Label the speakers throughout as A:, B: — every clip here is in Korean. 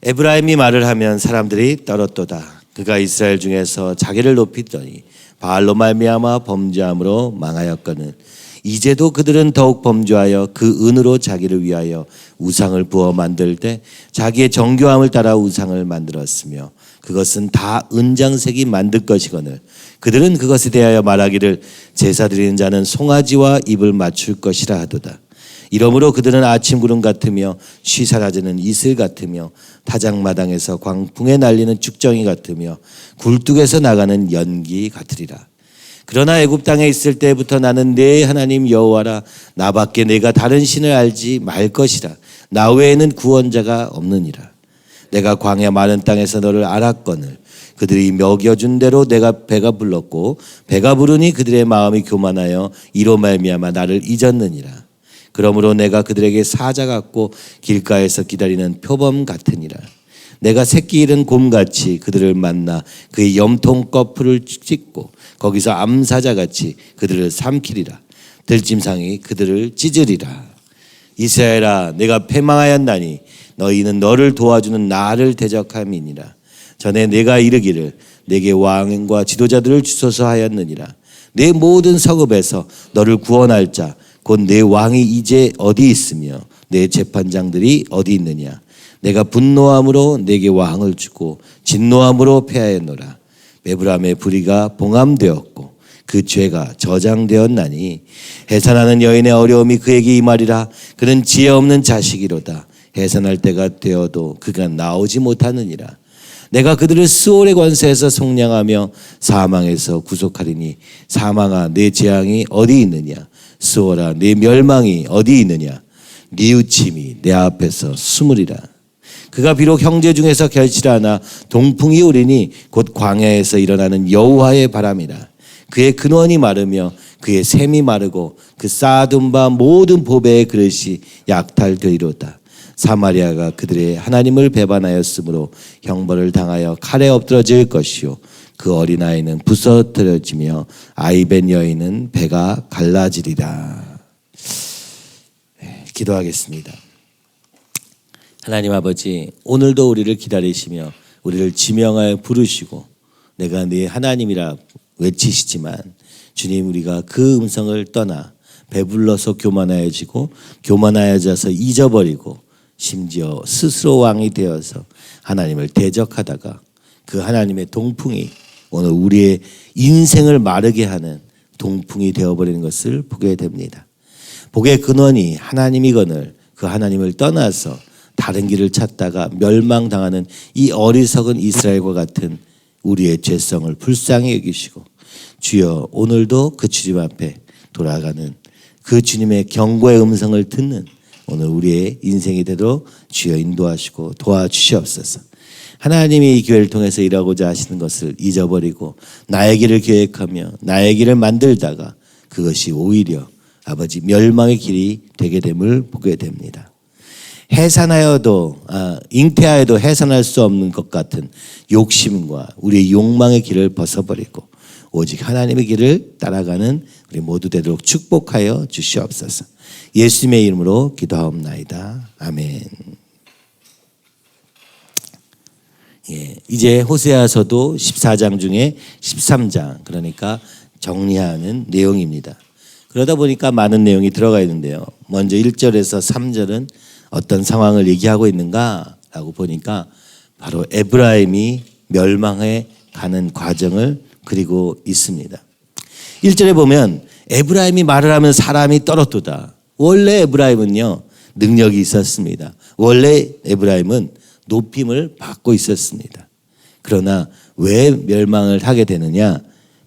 A: 에브라임이 말을 하면 사람들이 떨었도다. 그가 이스라엘 중에서 자기를 높이더니 바알로 말미암아 범죄함으로 망하였거늘 이제도 그들은 더욱 범죄하여 그 은으로 자기를 위하여 우상을 부어 만들 때 자기의 정교함을 따라 우상을 만들었으며 그것은 다 은장색이 만들 것이거늘 그들은 그것에 대하여 말하기를 제사 드리는 자는 송아지와 입을 맞출 것이라 하도다. 이러므로 그들은 아침 구름 같으며 쉬 사라지는 이슬 같으며 타작마당에서 광풍에 날리는 죽정이 같으며 굴뚝에서 나가는 연기 같으리라. 그러나 애굽 땅에 있을 때부터 나는 내 하나님 여호와라. 나밖에 내가 다른 신을 알지 말 것이라. 나 외에는 구원자가 없느니라. 내가 광야 마른 땅에서 너를 알았거늘 그들이 먹여준 대로 내가 배가 불렀고 배가 부르니 그들의 마음이 교만하여 이로 말미암아 나를 잊었느니라. 그러므로 내가 그들에게 사자 같고 길가에서 기다리는 표범 같으니라. 내가 새끼 잃은 곰같이 그들을 만나 그의 염통 거풀을 찢고 거기서 암사자같이 그들을 삼키리라. 들짐승이 그들을 찢으리라. 이스라엘아, 내가 패망하였나니 너희는 너를 도와주는 나를 대적함이니라. 전에 내가 이르기를 내게 왕과 지도자들을 주소서 하였느니라. 내 모든 성읍에서 너를 구원할 자 곧 내 왕이 이제 어디 있으며 내 재판장들이 어디 있느냐. 내가 분노함으로 내게 왕을 주고 진노함으로 패하였노라. 에브라임의 불의가 봉함되었고 그 죄가 저장되었나니 해산하는 여인의 어려움이 그에게 임하리라. 그는 지혜 없는 자식이로다. 해산할 때가 되어도 그가 나오지 못하느니라. 내가 그들을 스올의 권세에서 속량하며 사망에서 구속하리니 사망아 내 재앙이 어디 있느냐. 스올아 내 멸망이 어디 있느냐. 뉘우침이 내 앞에서 숨으리라. 그가 비록 형제 중에서 결실하나 동풍이 오리니 곧 광야에서 일어나는 여호와의 바람이라. 그의 근원이 마르며 그의 샘이 마르고 그 쌓아둔 바 모든 보배의 그릇이 약탈되리로다. 사마리아가 그들의 하나님을 배반하였으므로 형벌을 당하여 칼에 엎드러질 것이요 그 어린아이는 부서뜨려지며 아이벤 여인은 배가 갈라지리라. 기도하겠습니다. 하나님 아버지, 오늘도 우리를 기다리시며 우리를 지명하여 부르시고 내가 네 하나님이라 외치시지만 주님, 우리가 그 음성을 떠나 배불러서 교만하여지고 교만하여져서 잊어버리고 심지어 스스로 왕이 되어서 하나님을 대적하다가 그 하나님의 동풍이 오늘 우리의 인생을 마르게 하는 동풍이 되어버리는 것을 보게 됩니다. 복의 근원이 하나님이거늘 그 하나님을 떠나서 다른 길을 찾다가 멸망당하는 이 어리석은 이스라엘과 같은 우리의 죄성을 불쌍히 여기시고 주여, 오늘도 그 주님 앞에 돌아가는 그 주님의 경고의 음성을 듣는 오늘 우리의 인생이 되도록 주여 인도하시고 도와주시옵소서. 하나님이 이 교회를 통해서 일하고자 하시는 것을 잊어버리고 나의 길을 계획하며 나의 길을 만들다가 그것이 오히려 아버지 멸망의 길이 되게 됨을 보게 됩니다. 해산하여도 잉태하여도 해산할 수 없는 것 같은 욕심과 우리의 욕망의 길을 벗어버리고 오직 하나님의 길을 따라가는 우리 모두 되도록 축복하여 주시옵소서. 예수님의 이름으로 기도하옵나이다. 아멘. 이제 호세아서도 14장 중에 13장, 그러니까 정리하는 내용입니다. 그러다 보니까 많은 내용이 들어가 있는데요. 먼저 1절에서 3절은 어떤 상황을 얘기하고 있는가라고 보니까 바로 에브라임이 멸망해 가는 과정을 그리고 있습니다. 1절에 보면 에브라임이 말을 하면 사람이 떨어뜨다. 원래 에브라임은요, 능력이 있었습니다. 원래 에브라임은 높임을 받고 있었습니다. 그러나 왜 멸망을 하게 되느냐?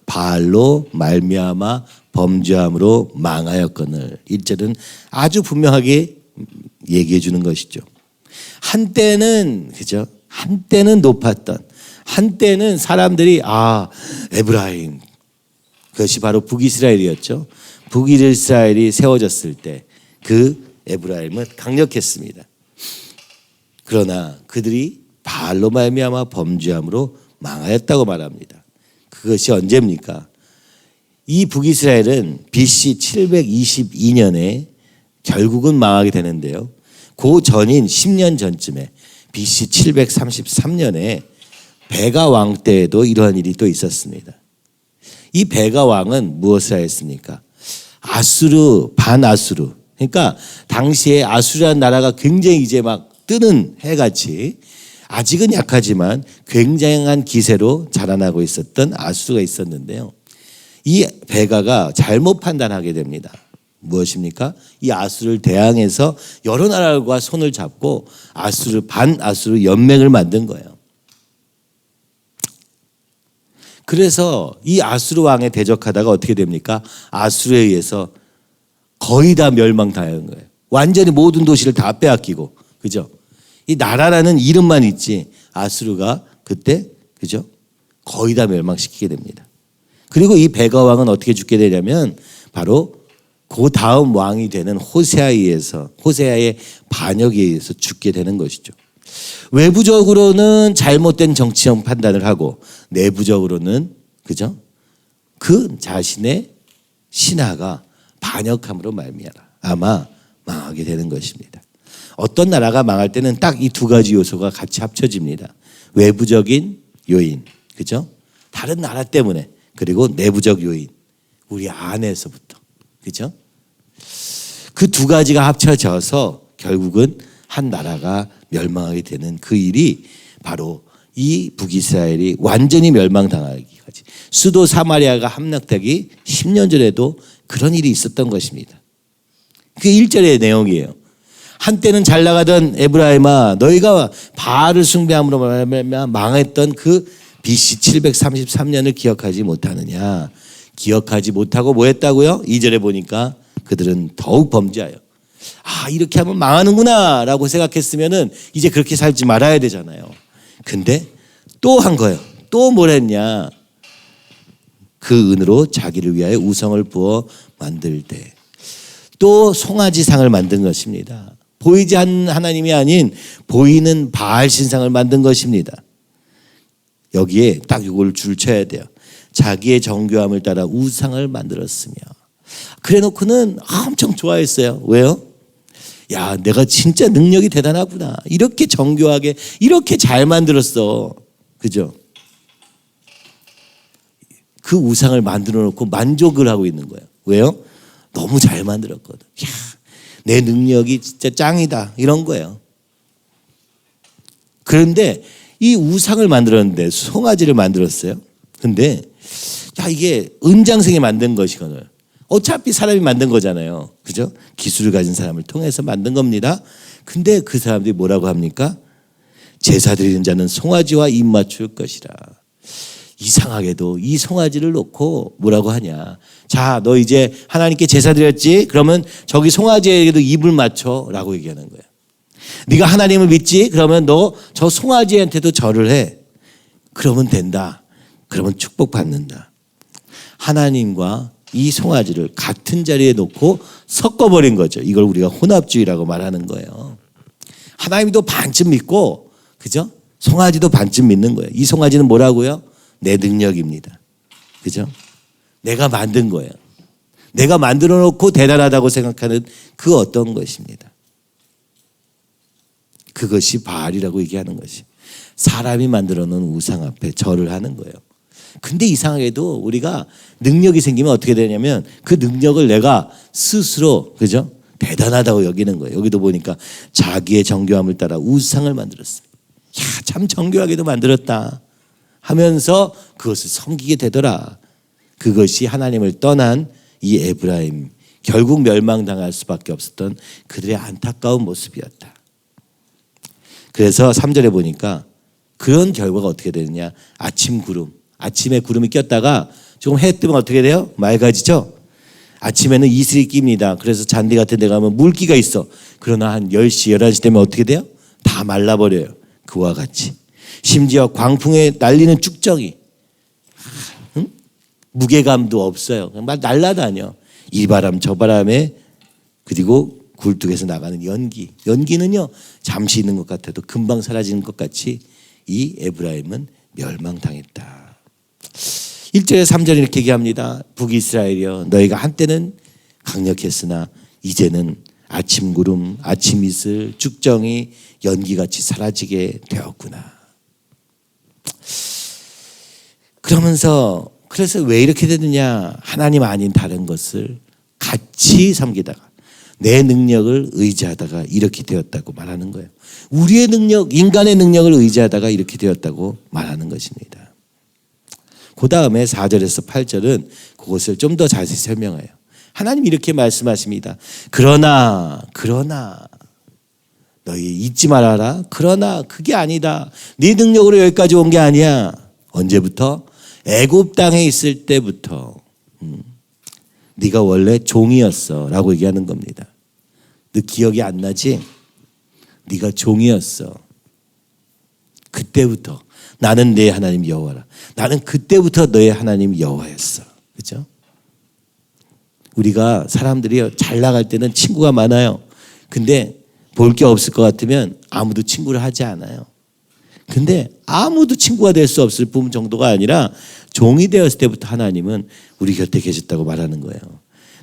A: 바알로 말미암아 범죄함으로 망하였거늘. 1절은 아주 분명하게 얘기해 주는 것이죠. 한때는, 그죠? 한때는 높았던, 한때는 사람들이 에브라임, 그것이 바로 북이스라엘이었죠. 북이스라엘이 세워졌을 때 그 에브라임은 강력했습니다. 그러나 그들이 바알로 말미암아 범죄함으로 망하였다고 말합니다. 그것이 언제입니까? 이 북이스라엘은 BC 722년에 결국은 망하게 되는데요. 그 전인 10년 전쯤에 BC 733년에 베가 왕 때에도 이러한 일이 또 있었습니다. 이 베가 왕은 무엇을 하였습니까? 아수르, 반아수르. 그러니까 당시에 아수르라는 나라가 굉장히 이제 막 뜨는 해같이 아직은 약하지만 굉장한 기세로 자라나고 있었던 아수르가 있었는데요. 이 베가가 잘못 판단하게 됩니다. 무엇입니까? 이 아수르를 대항해서 여러 나라들과 손을 잡고 아수르, 반아수르 연맹을 만든 거예요. 그래서 이 아수르 왕에 대적하다가 어떻게 됩니까? 아수르에 의해서 거의 다 멸망당한 거예요. 완전히 모든 도시를 다 빼앗기고, 그죠? 이 나라라는 이름만 있지 아수르가 그때, 그죠? 거의 다 멸망시키게 됩니다. 그리고 이 베가 왕은 어떻게 죽게 되냐면 바로 그 다음 왕이 되는 호세아에 의해서, 호세아의 반역에 의해서 죽게 되는 것이죠. 외부적으로는 잘못된 정치적 판단을 하고 내부적으로는, 그죠? 그 자신의 신하가 반역함으로 말미암아 아마 망하게 되는 것입니다. 어떤 나라가 망할 때는 딱 이 두 가지 요소가 같이 합쳐집니다. 외부적인 요인, 그죠? 다른 나라 때문에, 그리고 내부적 요인, 우리 안에서부터, 그죠? 그 두 가지가 합쳐져서 결국은 한 나라가 멸망하게 되는 그 일이 바로 이 북이스라엘이 완전히 멸망당하기까지, 수도 사마리아가 함락되기 10년 전에도 그런 일이 있었던 것입니다. 그게 1절의 내용이에요. 한때는 잘 나가던 에브라임아, 너희가 바알을 숭배함으로 망했던 그 BC 733년을 기억하지 못하느냐. 기억하지 못하고 뭐 했다고요? 2절에 보니까 그들은 더욱 범죄하여, 이렇게 하면 망하는구나 라고 생각했으면은 이제 그렇게 살지 말아야 되잖아요. 근데 또 한 거예요. 또 뭘 했냐. 그 은으로 자기를 위하여 우성을 부어 만들 때 또 송아지상을 만든 것입니다. 보이지 않는 하나님이 아닌 보이는 바알 신상을 만든 것입니다. 여기에 딱 이걸 줄 쳐야 돼요. 자기의 정교함을 따라 우상을 만들었으며. 그래 놓고는 엄청 좋아했어요. 왜요? 야, 내가 진짜 능력이 대단하구나. 이렇게 정교하게, 이렇게 잘 만들었어. 그죠? 그 우상을 만들어 놓고 만족을 하고 있는 거예요. 왜요? 너무 잘 만들었거든. 야, 내 능력이 진짜 짱이다. 이런 거예요. 그런데 이 우상을 만들었는데, 송아지를 만들었어요. 근데 야, 이게 은장생이 만든 것이거든요. 어차피 사람이 만든 거잖아요. 그죠? 기술을 가진 사람을 통해서 만든 겁니다. 근데 그 사람들이 뭐라고 합니까? 제사 드리는 자는 송아지와 입 맞출 것이라. 이상하게도 이 송아지를 놓고 뭐라고 하냐. 자, 너 이제 하나님께 제사 드렸지? 그러면 저기 송아지에게도 입을 맞춰 라고 얘기하는 거예요. 네가 하나님을 믿지? 그러면 너 저 송아지한테도 절을 해. 그러면 된다. 그러면 축복받는다. 하나님과 이 송아지를 같은 자리에 놓고 섞어버린 거죠. 이걸 우리가 혼합주의라고 말하는 거예요. 하나님도 반쯤 믿고, 그죠? 송아지도 반쯤 믿는 거예요. 이 송아지는 뭐라고요? 내 능력입니다. 그죠? 내가 만든 거예요. 내가 만들어 놓고 대단하다고 생각하는 그 어떤 것입니다. 그것이 바알이라고 얘기하는 것이. 사람이 만들어 놓은 우상 앞에 절을 하는 거예요. 근데 이상하게도 우리가 능력이 생기면 어떻게 되냐면 그 능력을 내가 스스로, 그죠? 대단하다고 여기는 거예요. 여기도 보니까 자기의 정교함을 따라 우상을 만들었습니다. 야, 참 정교하게도 만들었다 하면서 그것을 섬기게 되더라. 그것이 하나님을 떠난 이 에브라임, 결국 멸망당할 수밖에 없었던 그들의 안타까운 모습이었다. 그래서 3절에 보니까 그런 결과가 어떻게 되느냐. 아침 구름, 아침에 구름이 꼈다가 조금 해 뜨면 어떻게 돼요? 맑아지죠? 아침에는 이슬이 낍니다. 그래서 잔디 같은 데 가면 물기가 있어. 그러나 한 10시, 11시 되면 어떻게 돼요? 다 말라버려요. 그와 같이. 심지어 광풍에 날리는 쭉정이, 응? 무게감도 없어요. 그냥 막 날아다녀. 이 바람 저 바람에, 그리고 굴뚝에서 나가는 연기. 연기는요, 잠시 있는 것 같아도 금방 사라지는 것 같이 이 에브라임은 멸망당했다. 1절에 3절에 이렇게 얘기합니다. 북이스라엘이여, 너희가 한때는 강력했으나 이제는 아침 구름, 아침 이슬, 죽정이 연기같이 사라지게 되었구나. 그래서 왜 이렇게 되느냐? 하나님 아닌 다른 것을 같이 섬기다가 내 능력을 의지하다가 이렇게 되었다고 말하는 거예요. 우리의 능력, 인간의 능력을 의지하다가 이렇게 되었다고 말하는 것입니다. 그 다음에 4절에서 8절은 그것을 좀 더 자세히 설명해요. 하나님이 이렇게 말씀하십니다. 그러나 너희 잊지 말아라. 그러나 그게 아니다. 네 능력으로 여기까지 온 게 아니야. 언제부터? 애굽 땅에 있을 때부터 네가 원래 종이었어 라고 얘기하는 겁니다. 너 기억이 안 나지? 네가 종이었어. 그때부터 나는 내 하나님 여호와라. 나는 그때부터 너의 하나님 여호와였어. 그렇죠? 우리가 사람들이 잘 나갈 때는 친구가 많아요. 근데 볼 게 없을 것 같으면 아무도 친구를 하지 않아요. 근데 아무도 친구가 될 수 없을 뿐 정도가 아니라 종이 되었을 때부터 하나님은 우리 곁에 계셨다고 말하는 거예요.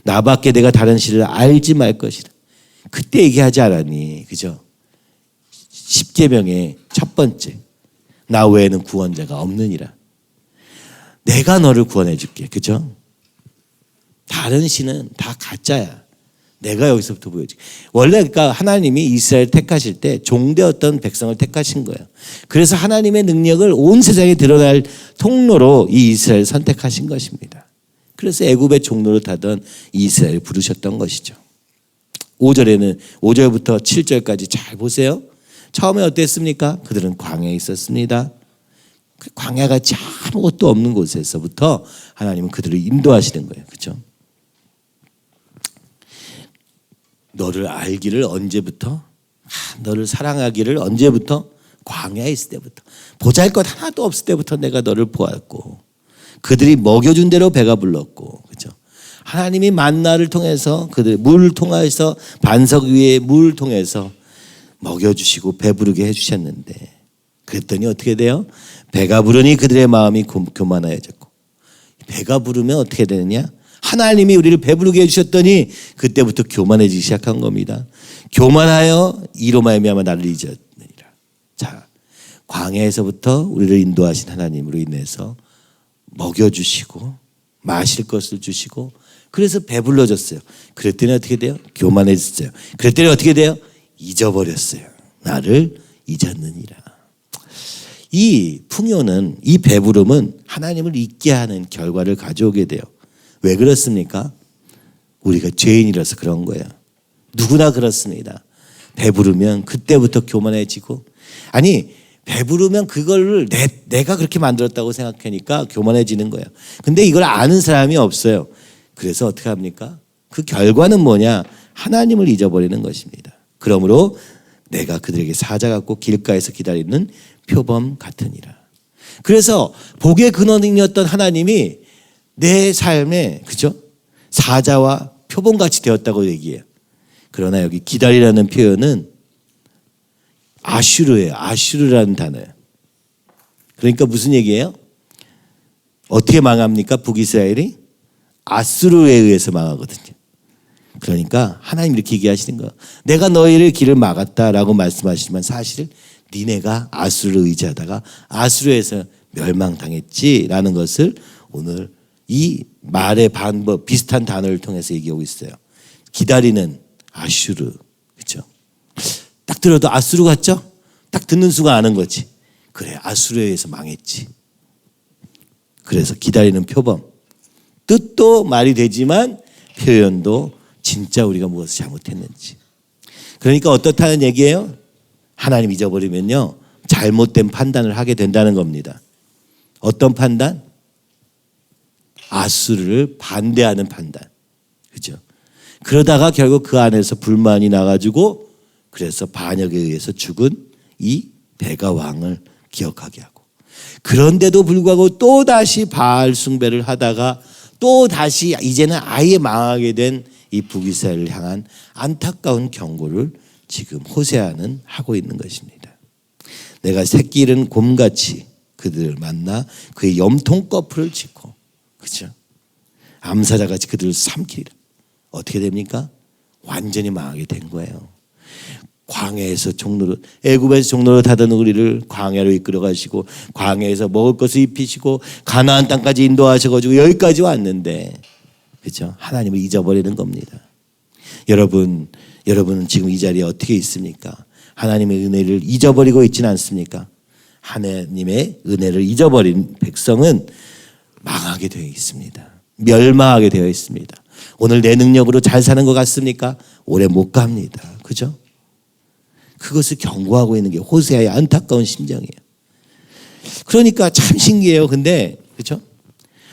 A: 나밖에 내가 다른 신을 알지 말 것이라. 그때 얘기하지 않았니? 그죠? 십계명의 첫 번째. 나 외에는 구원자가 없느니라. 내가 너를 구원해 줄게. 그죠? 다른 신은 다 가짜야. 내가 여기서부터 보여줄게. 원래 그러니까 하나님이 이스라엘 택하실 때 종되었던 백성을 택하신 거예요. 그래서 하나님의 능력을 온 세상에 드러날 통로로 이 이스라엘을 선택하신 것입니다. 그래서 애굽의 종로를 타던 이스라엘을 부르셨던 것이죠. 5절에는 5절부터 7절까지 잘 보세요. 처음에 어땠습니까? 그들은 광야에 있었습니다. 광야같이 아무것도 없는 곳에서부터 하나님은 그들을 인도하시는 거예요. 그렇죠? 너를 알기를 언제부터? 너를 사랑하기를 언제부터? 광야에 있을 때부터. 보잘것 하나도 없을 때부터 내가 너를 보았고 그들이 먹여준 대로 배가 불렀고 그렇죠? 하나님이 만나를 통해서 그들 물을 통해서 반석 위에 물을 통해서 먹여주시고 배부르게 해주셨는데 그랬더니 어떻게 돼요? 배가 부르니 그들의 마음이 교만하여졌고 배가 부르면 어떻게 되느냐? 하나님이 우리를 배부르게 해주셨더니 그때부터 교만해지기 시작한 겁니다. 교만하여 이로 말미암아 나를 잊었느니라. 자, 광야에서부터 우리를 인도하신 하나님으로 인해서 먹여주시고 마실 것을 주시고 그래서 배불러졌어요. 그랬더니 어떻게 돼요? 교만해졌어요. 그랬더니 어떻게 돼요? 잊어버렸어요. 나를 잊었느니라. 이 풍요는 이 배부름은 하나님을 잊게 하는 결과를 가져오게 돼요. 왜 그렇습니까? 우리가 죄인이라서 그런 거예요. 누구나 그렇습니다. 배부르면 그때부터 교만해지고 아니 배부르면 그걸 내가 그렇게 만들었다고 생각하니까 교만해지는 거예요. 근데 이걸 아는 사람이 없어요. 그래서 어떻게 합니까? 그 결과는 뭐냐? 하나님을 잊어버리는 것입니다. 그러므로 내가 그들에게 사자 같고 길가에서 기다리는 표범 같으니라. 그래서 복의 근원이었던 하나님이 내 삶에 그죠? 사자와 표범같이 되었다고 얘기해요. 그러나 여기 기다리라는 표현은 아슈르예요. 아슈르라는 단어예요. 그러니까 무슨 얘기예요? 어떻게 망합니까? 북이스라엘이? 아수르에 의해서 망하거든요. 그러니까 하나님 이렇게 얘기하시는 거예요. 내가 너희를 길을 막았다라고 말씀하시지만 사실 니네가 아수르를 의지하다가 아수르에서 멸망당했지라는 것을 오늘 이 말의 방법 비슷한 단어를 통해서 얘기하고 있어요. 기다리는 아슈르. 그렇죠? 딱 들어도 아수르 같죠? 딱 듣는 순간 아는 거지. 그래 아수르에 의해서 망했지. 그래서 기다리는 표범. 뜻도 말이 되지만 표현도 진짜 우리가 무엇을 잘못했는지. 그러니까 어떻다는 얘기예요? 하나님 잊어버리면요 잘못된 판단을 하게 된다는 겁니다. 어떤 판단? 아수르를 반대하는 판단. 그죠? 그러다가 결국 그 안에서 불만이 나가지고 그래서 반역에 의해서 죽은 이 베가 왕을 기억하게 하고 그런데도 불구하고 또 다시 바알 숭배를 하다가 또 다시 이제는 아예 망하게 된 이 북이스라엘을 향한 안타까운 경고를 지금 호세아는 하고 있는 것입니다. 내가 새끼 잃은 곰같이 그들을 만나 그의 염통 꺼풀을 짚고 그렇죠? 암사자같이 그들을 삼키리라. 어떻게 됩니까? 완전히 망하게 된 거예요. 광야에서 종로로, 애굽에서 종로로 타던 우리를 광야로 이끌어 가시고 광야에서 먹을 것을 입히시고 가나안 땅까지 인도하셔가지고 여기까지 왔는데, 그렇죠? 하나님을 잊어버리는 겁니다. 여러분은 지금 이 자리에 어떻게 있습니까? 하나님의 은혜를 잊어버리고 있지는 않습니까? 하나님의 은혜를 잊어버린 백성은 망하게 되어 있습니다. 멸망하게 되어 있습니다. 오늘 내 능력으로 잘 사는 것 같습니까? 오래 못 갑니다. 그죠? 그것을 경고하고 있는 게 호세아의 안타까운 심정이에요. 그러니까 참 신기해요. 근데 그렇죠?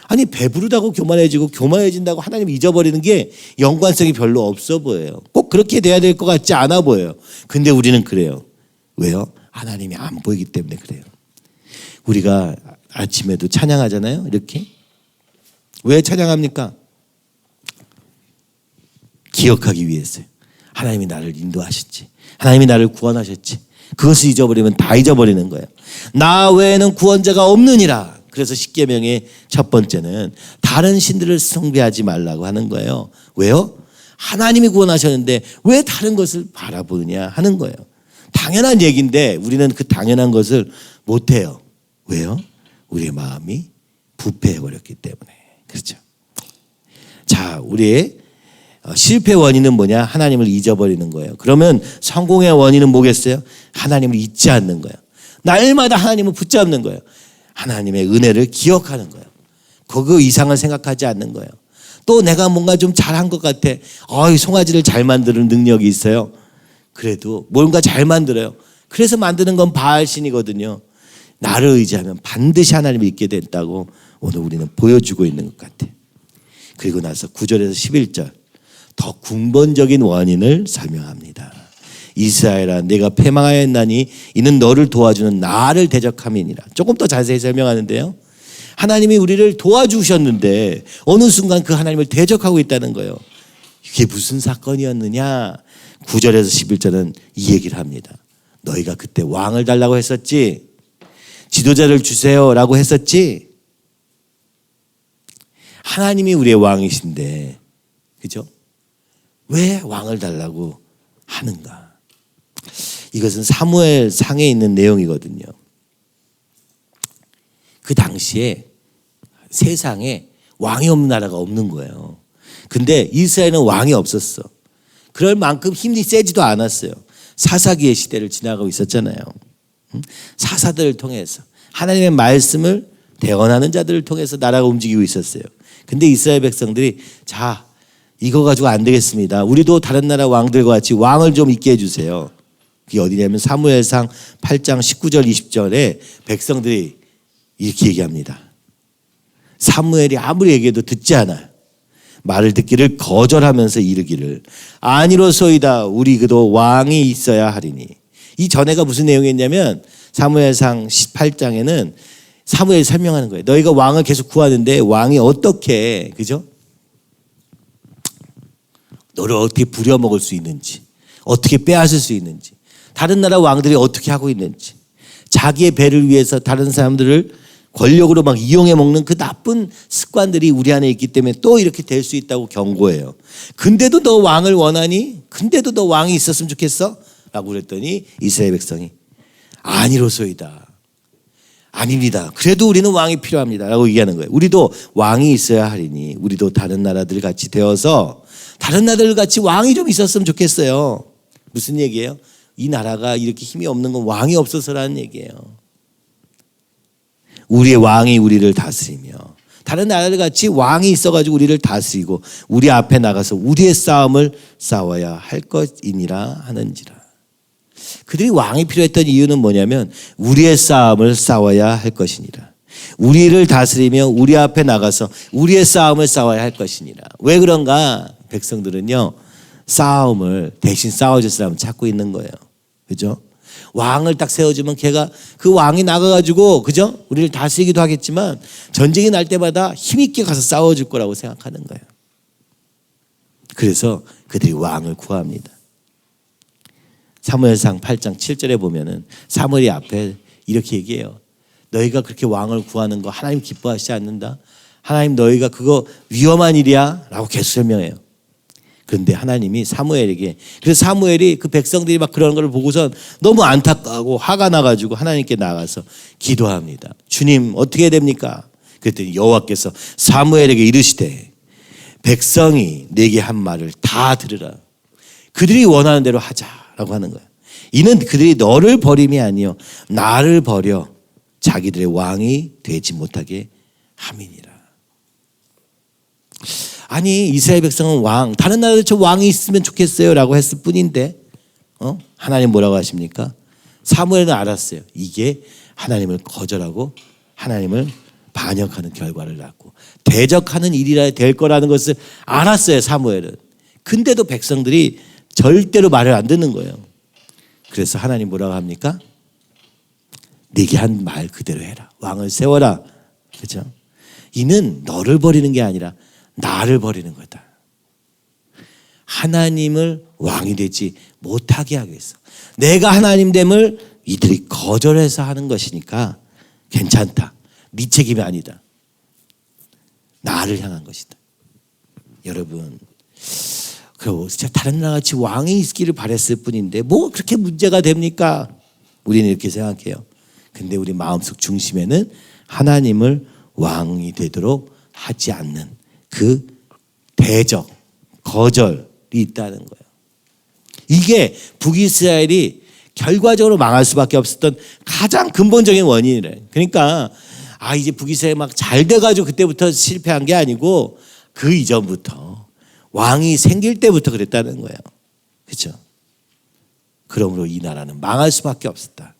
A: 아니 배부르다고 교만해진다고 하나님을 잊어버리는 게 연관성이 별로 없어 보여요. 꼭 그렇게 돼야 될 것 같지 않아 보여요. 근데 우리는 그래요. 왜요? 하나님이 안 보이기 때문에 그래요. 우리가 아침에도 찬양하잖아요. 이렇게. 왜 찬양합니까? 기억하기 위해서요. 하나님이 나를 인도하셨지. 하나님이 나를 구원하셨지. 그것을 잊어버리면 다 잊어버리는 거예요. 나 외에는 구원자가 없느니라. 그래서 십계명의 첫 번째는 다른 신들을 숭배하지 말라고 하는 거예요. 왜요? 하나님이 구원하셨는데 왜 다른 것을 바라보느냐 하는 거예요. 당연한 얘기인데 우리는 그 당연한 것을 못해요. 왜요? 우리의 마음이 부패해버렸기 때문에. 그렇죠. 자, 우리의 실패 원인은 뭐냐? 하나님을 잊어버리는 거예요. 그러면 성공의 원인은 뭐겠어요? 하나님을 잊지 않는 거예요. 날마다 하나님을 붙잡는 거예요. 하나님의 은혜를 기억하는 거예요. 그 이상을 생각하지 않는 거예요. 또 내가 뭔가 좀 잘한 것 같아. 송아지를 잘 만드는 능력이 있어요. 그래도 뭔가 잘 만들어요. 그래서 만드는 건 바알신이거든요. 나를 의지하면 반드시 하나님을 잊게 된다고 오늘 우리는 보여주고 있는 것 같아요. 그리고 나서 9절에서 11절 더 근본적인 원인을 설명합니다. 이스라엘아 내가 패망하였나니 이는 너를 도와주는 나를 대적함이니라. 조금 더 자세히 설명하는데요. 하나님이 우리를 도와주셨는데 어느 순간 그 하나님을 대적하고 있다는 거예요. 이게 무슨 사건이었느냐. 9절에서 11절은 이 얘기를 합니다. 너희가 그때 왕을 달라고 했었지. 지도자를 주세요라고 했었지. 하나님이 우리의 왕이신데 그죠? 왜 왕을 달라고 하는가? 이것은 사무엘 상에 있는 내용이거든요. 그 당시에 세상에 왕이 없는 나라가 없는 거예요. 근데 이스라엘은 왕이 없었어. 그럴 만큼 힘이 세지도 않았어요. 사사기의 시대를 지나가고 있었잖아요. 사사들을 통해서 하나님의 말씀을 대언하는 자들을 통해서 나라가 움직이고 있었어요. 근데 이스라엘 백성들이 자 이거 가지고 안 되겠습니다. 우리도 다른 나라 왕들과 같이 왕을 좀 있게 해주세요. 그게 어디냐면 사무엘상 8장 19절 20절에 백성들이 이렇게 얘기합니다. 사무엘이 아무리 얘기해도 듣지 않아요. 말을 듣기를 거절하면서 이르기를 아니로소이다 우리 그도 왕이 있어야 하리니. 이 전에가 무슨 내용이었냐면 사무엘상 18장에는 사무엘이 설명하는 거예요. 너희가 왕을 계속 구하는데 왕이 어떻게 그죠? 너를 어떻게 부려먹을 수 있는지 어떻게 빼앗을 수 있는지 다른 나라 왕들이 어떻게 하고 있는지 자기의 배를 위해서 다른 사람들을 권력으로 막 이용해 먹는 그 나쁜 습관들이 우리 안에 있기 때문에 또 이렇게 될 수 있다고 경고해요. 근데도 너 왕을 원하니? 근데도 너 왕이 있었으면 좋겠어? 라고 그랬더니 이스라엘 백성이 아니로소이다. 아닙니다. 그래도 우리는 왕이 필요합니다. 라고 얘기하는 거예요. 우리도 왕이 있어야 하리니 우리도 다른 나라들 같이 되어서 다른 나라들 같이 왕이 좀 있었으면 좋겠어요. 무슨 얘기예요? 이 나라가 이렇게 힘이 없는 건 왕이 없어서라는 얘기예요. 우리의 왕이 우리를 다스리며 다른 나라들 같이 왕이 있어가지고 우리를 다스리고 우리 앞에 나가서 우리의 싸움을 싸워야 할 것이니라 하는지라. 그들이 왕이 필요했던 이유는 뭐냐면 우리의 싸움을 싸워야 할 것이니라. 우리를 다스리며 우리 앞에 나가서 우리의 싸움을 싸워야 할 것이니라. 왜 그런가? 백성들은요 싸움을 대신 싸워줄 사람을 찾고 있는 거예요. 그죠? 왕을 딱 세워주면 걔가 그 왕이 나가가지고 그죠? 우리를 다스리기도 하겠지만 전쟁이 날 때마다 힘있게 가서 싸워줄 거라고 생각하는 거예요. 그래서 그들이 왕을 구합니다. 사무엘상 8장 7절에 보면은 사무엘이 앞에 이렇게 얘기해요. 너희가 그렇게 왕을 구하는 거 하나님 기뻐하시지 않는다. 하나님 너희가 그거 위험한 일이야 라고 계속 설명해요. 그런데 하나님이 사무엘에게, 그래서 사무엘이 그 백성들이 막 그러는 걸 보고선 너무 안타까워 화가 나가지고 하나님께 나가서 기도합니다. 주님 어떻게 해야 됩니까? 그랬더니 여호와께서 사무엘에게 이르시되 백성이 내게 한 말을 다 들으라. 그들이 원하는 대로 하자라고 하는 거야. 이는 그들이 너를 버림이 아니요 나를 버려 자기들의 왕이 되지 못하게 함이니라. 아니 이스라엘 백성은 왕, 다른 나라도 저 왕이 있으면 좋겠어요 라고 했을 뿐인데 하나님 뭐라고 하십니까? 사무엘은 알았어요. 이게 하나님을 거절하고 하나님을 반역하는 결과를 낳고 대적하는 일이라 될 거라는 것을 알았어요. 사무엘은. 근데도 백성들이 절대로 말을 안 듣는 거예요. 그래서 하나님 뭐라고 합니까? 네게 한 말 그대로 해라. 왕을 세워라. 그렇죠? 이는 너를 버리는 게 아니라 나를 버리는 거다. 하나님을 왕이 되지 못하게 하기 위해서. 내가 하나님 됨을 이들이 거절해서 하는 것이니까 괜찮다. 네 책임이 아니다. 나를 향한 것이다. 여러분, 다른 나라같이 왕이 있기를 바랬을 뿐인데 뭐 그렇게 문제가 됩니까? 우리는 이렇게 생각해요. 근데 우리 마음속 중심에는 하나님을 왕이 되도록 하지 않는 그 대적, 거절이 있다는 거예요. 이게 북이스라엘이 결과적으로 망할 수밖에 없었던 가장 근본적인 원인이래. 그러니까 이제 북이스라엘 막 잘 돼가지고 그때부터 실패한 게 아니고 그 이전부터 왕이 생길 때부터 그랬다는 거예요. 그렇죠? 그러므로 이 나라는 망할 수밖에 없었다.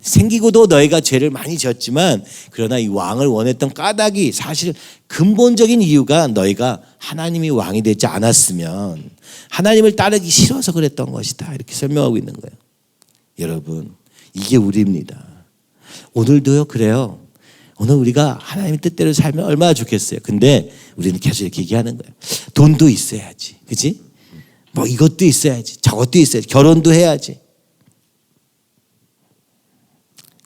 A: 생기고도 너희가 죄를 많이 지었지만 그러나 이 왕을 원했던 까닭이 사실 근본적인 이유가 너희가 하나님이 왕이 되지 않았으면 하나님을 따르기 싫어서 그랬던 것이다. 이렇게 설명하고 있는 거예요. 여러분, 이게 우리입니다. 오늘도요 그래요. 오늘 우리가 하나님의 뜻대로 살면 얼마나 좋겠어요. 근데 우리는 계속 이렇게 얘기하는 거예요. 돈도 있어야지. 그렇지? 뭐 이것도 있어야지. 저것도 있어야지. 결혼도 해야지.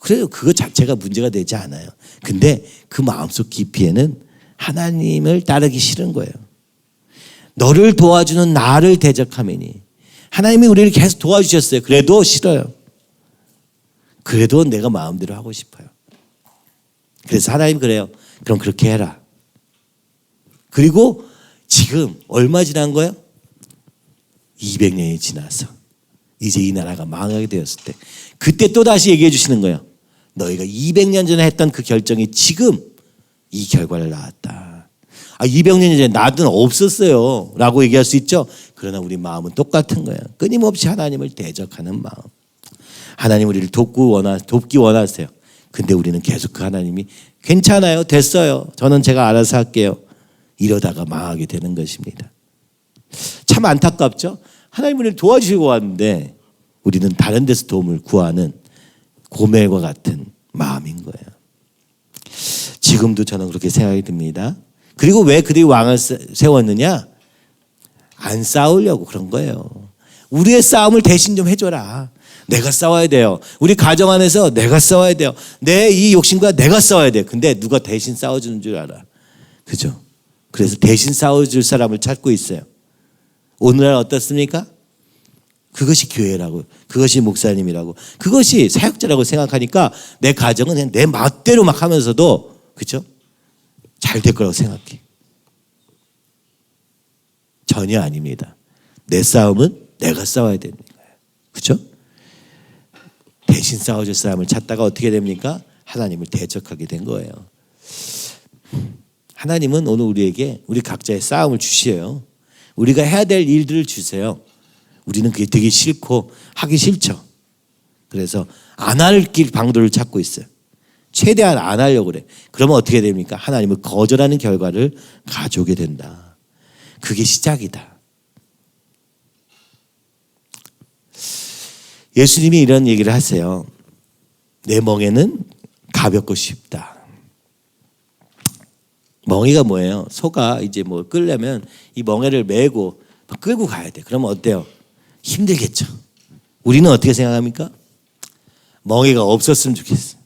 A: 그래요. 그거 자체가 문제가 되지 않아요. 근데 그 마음속 깊이에는 하나님을 따르기 싫은 거예요. 너를 도와주는 나를 대적하매니. 하나님이 우리를 계속 도와주셨어요. 그래도 싫어요. 그래도 내가 마음대로 하고 싶어요. 그래서 하나님 그래요. 그럼 그렇게 해라. 그리고 지금 얼마 지난 거예요? 200년이 지나서 이제 이 나라가 망하게 되었을 때 그때 또 다시 얘기해 주시는 거예요. 너희가 200년 전에 했던 그 결정이 지금 이 결과를 낳았다. 200년 전에 나는 없었어요 라고 얘기할 수 있죠. 그러나 우리 마음은 똑같은 거예요. 끊임없이 하나님을 대적하는 마음. 하나님 우리를 돕기 원하세요. 근데 우리는 계속 그 하나님이 괜찮아요. 됐어요. 저는 제가 알아서 할게요. 이러다가 망하게 되는 것입니다. 참 안타깝죠. 하나님 우리를 도와주시고 왔는데 우리는 다른 데서 도움을 구하는 고멜과 같은 마음인 거예요. 지금도 저는 그렇게 생각이 듭니다. 그리고 왜 그들이 왕을 세웠느냐? 안 싸우려고 그런 거예요. 우리의 싸움을 대신 좀 해줘라. 내가 싸워야 돼요. 우리 가정 안에서 내가 싸워야 돼요. 내 이 욕심과 내가 싸워야 돼요. 근데 누가 대신 싸워주는 줄 알아. 그죠? 그래서 대신 싸워줄 사람을 찾고 있어요. 오늘날 어떻습니까? 그것이 교회라고, 그것이 목사님이라고, 그것이 사역자라고 생각하니까 내 가정은 그냥 내 맛대로 막 하면서도 그죠? 잘 될 거라고 생각해. 전혀 아닙니다. 내 싸움은 내가 싸워야 되는 거예요. 그죠? 대신 싸워줄 사람을 찾다가 어떻게 됩니까? 하나님을 대적하게 된 거예요. 하나님은 오늘 우리에게 우리 각자의 싸움을 주시어요. 우리가 해야 될 일들을 주세요. 우리는 그게 되게 싫고 하기 싫죠. 그래서 안 할 길 방도를 찾고 있어요. 최대한 안 하려고 그래. 그러면 어떻게 됩니까? 하나님을 거절하는 결과를 가져오게 된다. 그게 시작이다. 예수님이 이런 얘기를 하세요. 내 멍에는 가볍고 쉽다. 멍에가 뭐예요? 소가 이제 뭐 끌려면 이 멍에를 메고 끌고 가야 돼. 그러면 어때요? 힘들겠죠. 우리는 어떻게 생각합니까? 멍에가 없었으면 좋겠어요.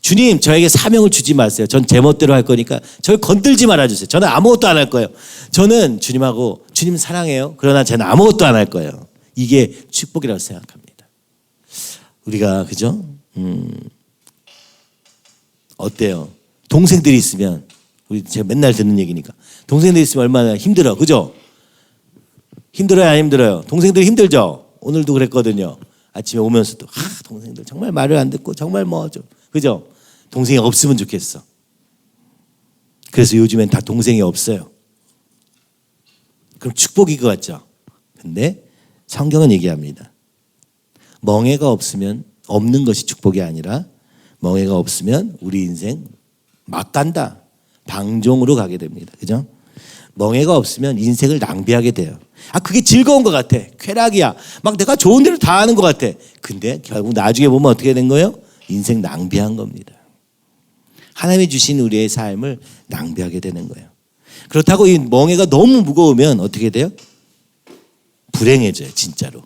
A: 주님, 저에게 사명을 주지 마세요. 전 제 멋대로 할 거니까 저를 건들지 말아주세요. 저는 아무것도 안 할 거예요. 저는 주님하고 주님 사랑해요. 그러나 쟤는 아무것도 안 할 거예요. 이게 축복이라고 생각합니다. 우리가 그죠? 어때요? 동생들이 있으면 우리 제가 맨날 듣는 얘기니까 동생들이 있으면 얼마나 힘들어, 그죠? 힘들어요, 안 힘들어요? 동생들 힘들죠? 오늘도 그랬거든요. 아침에 오면서도 동생들 정말 말을 안 듣고 정말 좀 그죠? 동생이 없으면 좋겠어. 그래서 요즘엔 다 동생이 없어요. 그럼 축복일 것 같죠? 근데 성경은 얘기합니다. 멍에가 없으면 없는 것이 축복이 아니라 멍에가 없으면 우리 인생 막 간다. 방종으로 가게 됩니다. 그죠? 멍에가 없으면 인생을 낭비하게 돼요. 그게 즐거운 것 같아. 쾌락이야. 막 내가 좋은 대로 다 하는 것 같아. 근데 결국 나중에 보면 어떻게 된 거예요? 인생 낭비한 겁니다. 하나님이 주신 우리의 삶을 낭비하게 되는 거예요. 그렇다고 이 멍에가 너무 무거우면 어떻게 돼요? 불행해져요, 진짜로.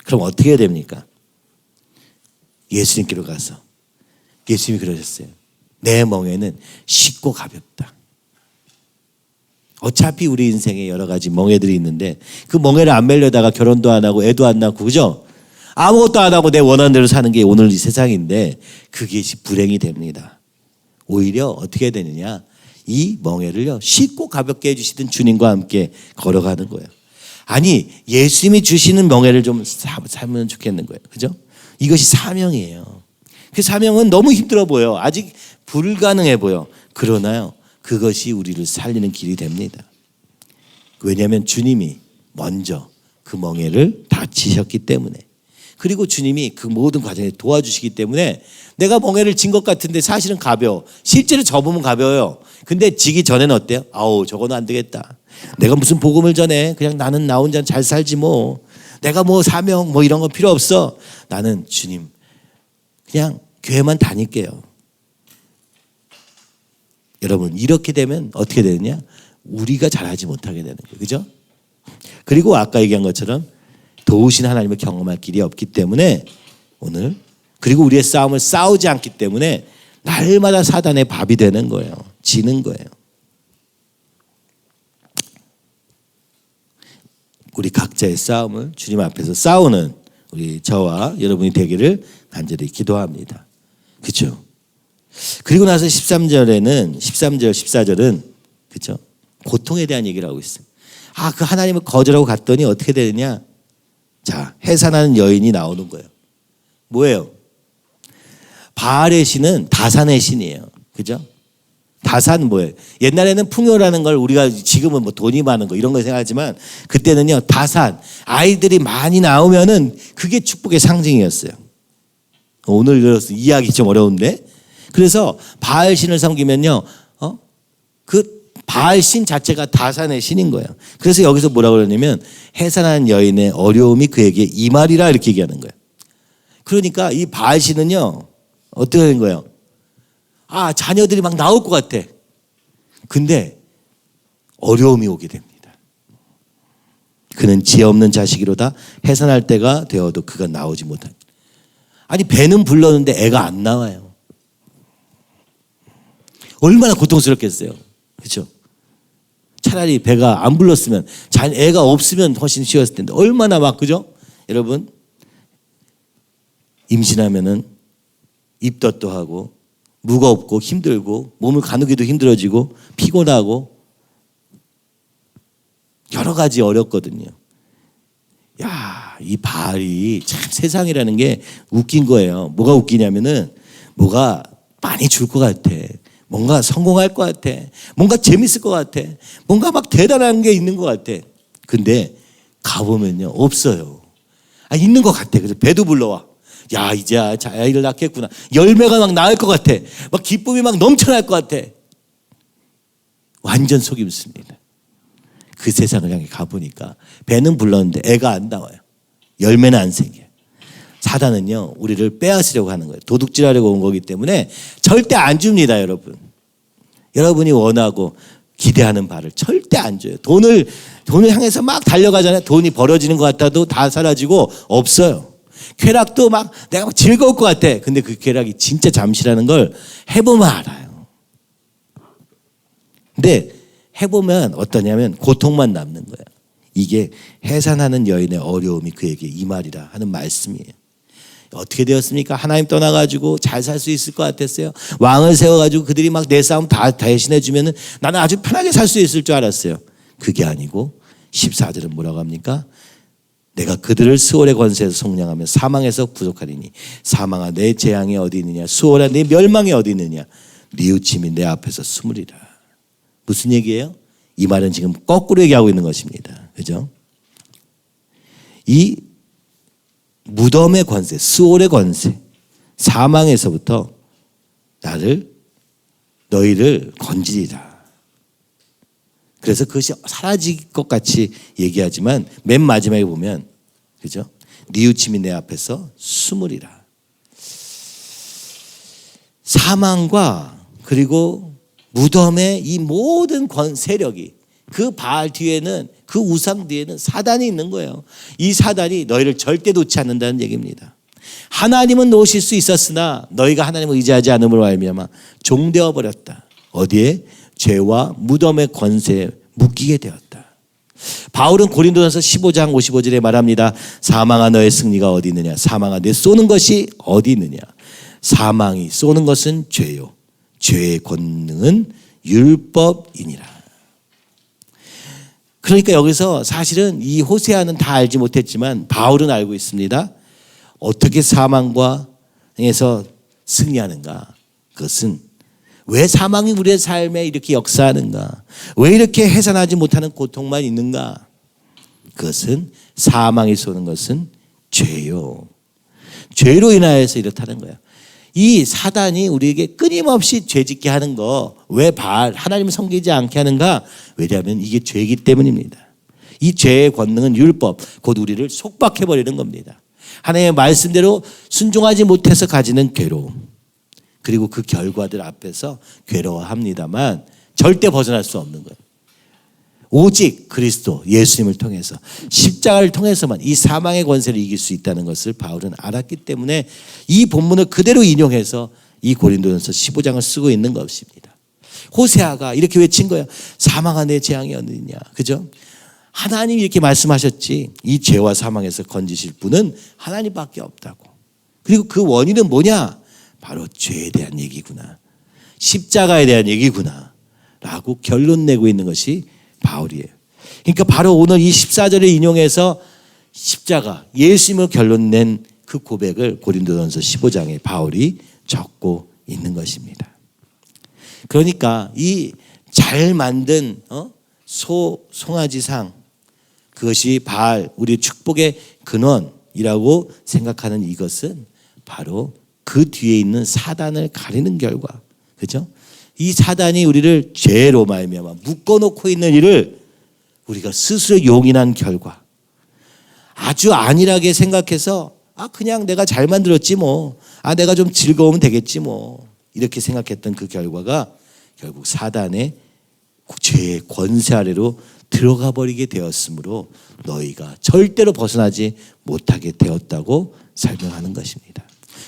A: 그럼 어떻게 해야 됩니까? 예수님께로 가서 예수님이 그러셨어요. 내 멍에는 쉽고 가볍다. 어차피 우리 인생에 여러 가지 멍에들이 있는데 그 멍에를 안 매려다가 결혼도 안 하고 애도 안 낳고 그죠? 아무것도 안 하고 내 원하는 대로 사는 게 오늘 이 세상인데 그게 불행이 됩니다. 오히려 어떻게 되느냐? 이 멍에를요 쉽고 가볍게 해주시던 주님과 함께 걸어가는 거예요. 아니 예수님이 주시는 멍에를 좀 살면 좋겠는 거예요. 그죠? 이것이 사명이에요. 그 사명은 너무 힘들어 보여. 아직 불가능해 보여. 그러나요 그것이 우리를 살리는 길이 됩니다. 왜냐하면 주님이 먼저 그 멍에를 다 지셨기 때문에, 그리고 주님이 그 모든 과정에 도와주시기 때문에 내가 멍에를 진 것 같은데 사실은 가벼워. 실제로 접으면 가벼워요. 근데 지기 전에는 어때요? 아우 저거는 안 되겠다. 내가 무슨 복음을 전해. 그냥 나는 나 혼자 잘 살지 뭐. 내가 뭐 사명 뭐 이런 거 필요 없어. 나는 주님 그냥 교회만 다닐게요. 여러분 이렇게 되면 어떻게 되느냐? 우리가 잘하지 못하게 되는 거예요. 그죠? 그리고 아까 얘기한 것처럼 도우신 하나님을 경험할 길이 없기 때문에 오늘, 그리고 우리의 싸움을 싸우지 않기 때문에 날마다 사단의 밥이 되는 거예요. 지는 거예요. 우리 각자의 싸움을 주님 앞에서 싸우는 우리 저와 여러분이 되기를 간절히 기도합니다. 그렇죠? 그리고 나서 13절, 14절은 그렇죠? 고통에 대한 얘기를 하고 있어요. 그 하나님을 거절하고 갔더니 어떻게 되느냐? 자, 해산하는 여인이 나오는 거예요. 뭐예요? 바알의 신은 다산의 신이에요. 그죠? 다산 뭐예요? 옛날에는 풍요라는 걸 우리가 지금은 뭐 돈이 많은 거 이런 걸 생각하지만 그때는요 다산, 아이들이 많이 나오면은 그게 축복의 상징이었어요. 오늘 들어서 이해하기 좀 어려운데, 그래서 바알 신을 섬기면요 그 바알 신 자체가 다산의 신인 거예요. 그래서 여기서 뭐라고 그러냐면 해산한 여인의 어려움이 그에게 임하리라 이렇게 얘기하는 거예요. 그러니까 이 바알 신은요 어떻게 되는 거예요? 자녀들이 막 나올 것 같아. 근데 어려움이 오게 됩니다. 그는 지혜 없는 자식이로다. 해산할 때가 되어도 그가 나오지 못한. 아니 배는 불렀는데 애가 안 나와요. 얼마나 고통스럽겠어요. 그렇죠? 차라리 배가 안 불렀으면, 애가 없으면 훨씬 쉬웠을 텐데 얼마나 막, 그죠? 여러분 임신하면은 입덧도 하고 무겁고 힘들고 몸을 가누기도 힘들어지고 피곤하고 여러 가지 어렵거든요. 이 바알이 참 세상이라는 게 웃긴 거예요. 뭐가 웃기냐면은 뭐가 많이 줄 것 같아. 뭔가 성공할 것 같아. 뭔가 재밌을 것 같아. 뭔가 막 대단한 게 있는 것 같아. 근데 가보면요 없어요. 있는 것 같아. 그래서 배도 불러와. 이제 아이를 낳겠구나. 열매가 막 나을 것 같아. 막 기쁨이 막 넘쳐날 것 같아. 완전 속임수입니다. 그 세상을 향해 가보니까 배는 불렀는데 애가 안 나와요. 열매는 안 생겨요. 사단은요 우리를 빼앗으려고 하는 거예요. 도둑질하려고 온 거기 때문에 절대 안 줍니다. 여러분이 원하고 기대하는 바를 절대 안 줘요. 돈을 향해서 막 달려가잖아요. 돈이 벌어지는 것 같아도 다 사라지고 없어요. 쾌락도 막 내가 막 즐거울 것 같아. 근데 그 쾌락이 진짜 잠시라는 걸 해보면 알아요. 근데 해보면 어떠냐면 고통만 남는 거야. 이게 해산하는 여인의 어려움이 그에게 이 말이라 하는 말씀이에요. 어떻게 되었습니까? 하나님 떠나가지고 잘 살 수 있을 것 같았어요. 왕을 세워가지고 그들이 막 내 싸움 다 대신해 주면은 나는 아주 편하게 살 수 있을 줄 알았어요. 그게 아니고 14절은 뭐라고 합니까? 내가 그들을 수월의 권세에서 속량하며 사망에서 구속하리니 사망아 내 재앙이 어디 있느냐, 수월아 내 멸망이 어디 있느냐, 뉘우침이 내 앞에서 숨으리라. 무슨 얘기예요? 이 말은 지금 거꾸로 얘기하고 있는 것입니다. 그죠? 이 무덤의 권세, 수월의 권세, 사망에서부터 너희를 건지리라. 그래서 그것이 사라질 것 같이 얘기하지만 맨 마지막에 보면, 그죠? 뉘우침이 내 앞에서 숨으리라. 사망과 그리고 무덤의 이 모든 세력이 그 바알 뒤에는, 그 우상 뒤에는 사단이 있는 거예요. 이 사단이 너희를 절대 놓지 않는다는 얘기입니다. 하나님은 놓으실 수 있었으나 너희가 하나님을 의지하지 않음으로 말미암아 종되어 버렸다. 어디에? 죄와 무덤의 권세에 묶이게 되었다. 바울은 고린도전서 15장 55절에 말합니다. 사망아 너의 승리가 어디 있느냐, 사망아 내 쏘는 것이 어디 있느냐. 사망이 쏘는 것은 죄요, 죄의 권능은 율법이니라. 그러니까 여기서 사실은 이 호세아는 다 알지 못했지만 바울은 알고 있습니다. 어떻게 사망과 에서 승리하는가? 그것은 왜 사망이 우리의 삶에 이렇게 역사하는가? 왜 이렇게 해산하지 못하는 고통만 있는가? 그것은 사망이 쏘는 것은 죄요. 죄로 인하여서 이렇다는 거예요. 이 사단이 우리에게 끊임없이 죄짓게 하는 거, 왜 하나님을 섬기지 않게 하는가? 왜냐하면 이게 죄이기 때문입니다. 이 죄의 권능은 율법, 곧 우리를 속박해버리는 겁니다. 하나님의 말씀대로 순종하지 못해서 가지는 괴로움, 그리고 그 결과들 앞에서 괴로워합니다만 절대 벗어날 수 없는 거예요. 오직 그리스도 예수님을 통해서, 십자가를 통해서만 이 사망의 권세를 이길 수 있다는 것을 바울은 알았기 때문에 이 본문을 그대로 인용해서 이 고린도전서 15장을 쓰고 있는 것입니다. 호세아가 이렇게 외친 거예요. 사망아 내 재앙이 어디냐. 그죠? 하나님이 이렇게 말씀하셨지 이 죄와 사망에서 건지실 분은 하나님밖에 없다고. 그리고 그 원인은 뭐냐? 바로 죄에 대한 얘기구나, 십자가에 대한 얘기구나 라고 결론 내고 있는 것이 바울이에요. 그러니까 바로 오늘 이 14절을 인용해서 십자가, 예수님을 결론 낸 그 고백을 고린도전서 15장에 바울이 적고 있는 것입니다. 그러니까 이 잘 만든 송아지상, 그것이 바알, 우리 축복의 근원이라고 생각하는 이것은 바로 그 뒤에 있는 사단을 가리는 결과, 그죠? 이 사단이 우리를 죄로 말미암아 묶어놓고 있는 일을 우리가 스스로 용인한 결과, 아주 안일하게 생각해서 그냥 내가 잘 만들었지 뭐, 내가 좀 즐거우면 되겠지 뭐, 이렇게 생각했던 그 결과가 결국 사단의 죄의 권세 아래로 들어가 버리게 되었으므로 너희가 절대로 벗어나지 못하게 되었다고 설명하는 것입니다.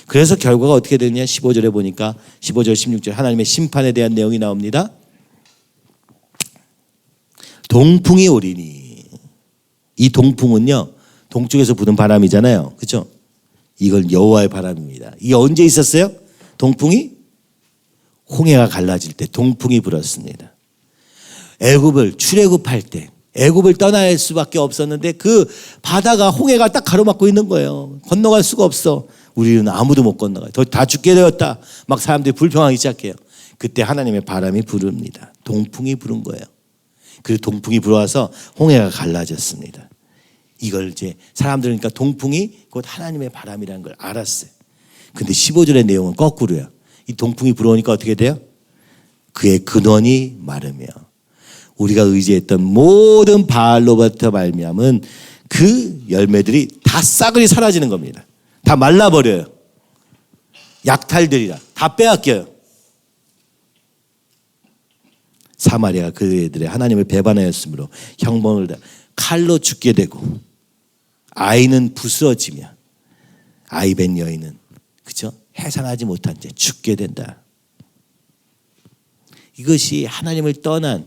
A: 그래서 결과가 어떻게 되느냐? 15절에 보니까 15절 16절 하나님의 심판에 대한 내용이 나옵니다. 동풍이 오리니, 이 동풍은요 동쪽에서 부는 바람이잖아요, 그렇죠? 이건 여호와의 바람입니다. 이게 언제 있었어요? 동풍이? 홍해가 갈라질 때 동풍이 불었습니다. 애굽을 출애굽할 때 애굽을 떠날 수밖에 없었는데 그 바다가 홍해가 딱 가로막고 있는 거예요. 건너갈 수가 없어. 우리는 아무도 못 건너가요. 다 죽게 되었다. 막 사람들이 불평하기 시작해요. 그때 하나님의 바람이 부릅니다. 동풍이 부른 거예요. 그리고 동풍이 불어와서 홍해가 갈라졌습니다. 이걸 이제 사람들은 그러니까 동풍이 곧 하나님의 바람이라는 걸 알았어요. 근데 15절의 내용은 거꾸로요. 이 동풍이 불어오니까 어떻게 돼요? 그의 근원이 마르며 우리가 의지했던 모든 바알로부터 말미암은 그 열매들이 다 싸그리 사라지는 겁니다. 다 말라버려요. 약탈들이라 다 빼앗겨요. 사마리아가 그들의 하나님을 배반하였으므로 형벌을 칼로 죽게 되고, 아이는 부스러지며 아이 뵌 여인은, 그죠? 해산하지 못한 채 죽게 된다. 이것이 하나님을 떠난